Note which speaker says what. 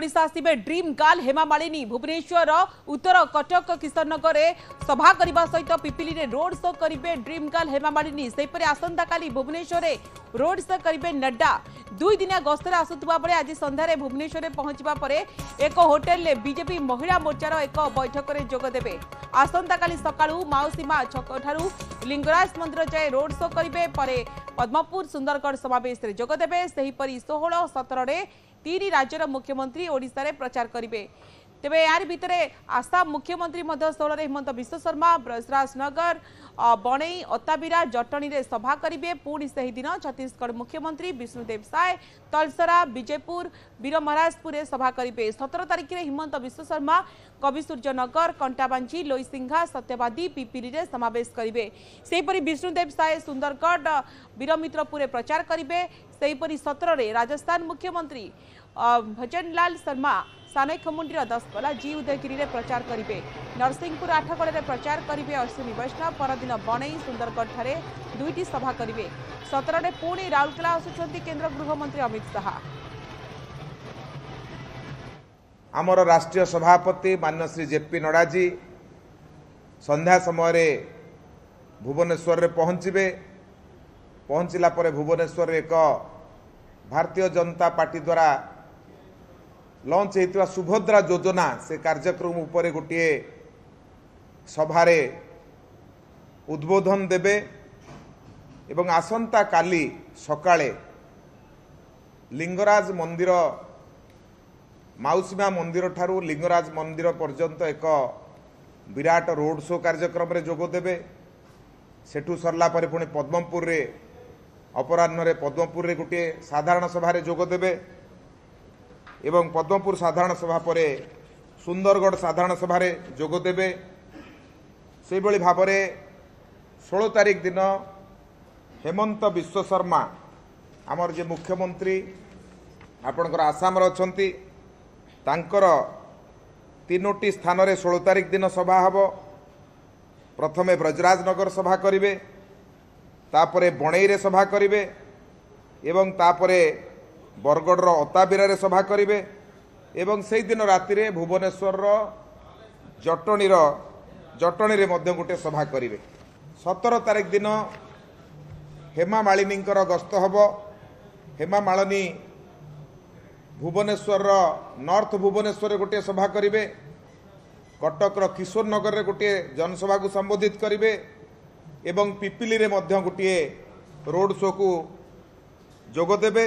Speaker 1: Odisha आसिबे dream girl Hema Malini Bhubaneswar उत्तर कटक किशननगर सभा करने सहित पिपिली रे रोड शो करेंगे ड्रीम गर्ल हेमा मालिनी सेपरी आसंता काली भुवनेश्वर रोड शो करेंगे नड्डा 2 दिनिया गस्तर आसुवा बेले आज संध्यारे भुवनेश्वर पहुंचवा पर एक होटेल में बीजेपी महिला मोर्चार एक बैठक में जोगदेवे आसंता काली सकाळू माउसीमा छक ठारू लिंगराज मंदिर जाए रोड शो करेंगे पर पद्मपुर सुंदरगढ़ समावेश में जोगदेवे सेहीपरि 16-17 तीन राज्यर मुख्यमंत्री ओडिशा रे प्रचार करेंगे तेबे यार भितर आसाम मुख्यमंत्री 16 हिमंत विश्व शर्मा ब्रजराज नगर बणई अताबिरा जटनी रे सभा करेंगे पुणी से ही दिन छत्तीसगढ़ मुख्यमंत्री विष्णुदेव साय तलसरा विजयपुर वीरमहाराजपुर सभा करेंगे 17 तारिख में हिमंत विश्व शर्मा कविसूर्यनगर कंटाबांझी लोईसिंघा सत्यवादी पिपिली रे समावेश करेंगे सेहीपरि विष्णुदेव साय सुंदरगढ़ वीरमित्रपुर प्रचार करेंगे सेहीपरि 17 राजस्थान मुख्यमंत्री भजनलाल शर्मा सानई खमुंडी 10 गला जी उदयगिरी रे प्रचार करेंगे नरसिंहपुर 8 गड़े प्रचार करेंगे अश्विनी वैष्णव परदिन बणई सुंदरगढ़ ठारे 2टी सभा करेंगे 17 पुणी राउरकेला आसुछंती केंद्र गृहमंत्री अमित शाह।
Speaker 2: आमर राष्ट्रीय सभापति मान्य श्री जेपी नड्डा जी संध्या समय भुवनेश्वर पहुंचे पहुंचला पर भुवनेश्वर एक भारतीय जनता पार्टी द्वारा लॉन्च होता सुभद्रा योजना से कार्यक्रम उपरे गोटे सभारे उद्बोधन देबे एवं आसंता काली सकाळे लिंगराज मंदिर माउसीमा मंदिर ठारू लिंगराज मंदिर पर्यंत एक विराट रोड शो कार्यक्रम रे जोग देबे सेठू सरला परे पुणी पद्मपुर रे अपराह्न रे पद्मपुर रे गोटे साधारण सभा रे जोग देबे एवं पद्मपुर साधारण सभा पर सुंदरगढ़ साधारण सभा रे जोग देबे से भली भाव में 16 तारिख दिन हेमंत विश्व शर्मा आमर जे मुख्यमंत्री आपणकर आसाम अछंती तांकर 3टी स्थान रे 16 तारिख दिन सभा हबो प्रथमे ब्रजराज नगर सभा करिवे तापरे बणई रे सभा करिवे एवं तापरे बरगढ़ अताबिरा सभा करेंगे एवं से दिन राति रे भुवनेश्वर जटनी रे मध्य गोटे सभा करेंगे 17 तारिख दिन हेमा मालिनी गस्त हम हेमा मालिनी भुवनेश्वर नॉर्थ भुवनेश्वर गोटे सभा करेंगे कटकर किशोर नगर रे गोटे जनसभा को संबोधित करेंगे एवं पिपिली रे मध्य गोटे रोड शो को जोग देबे।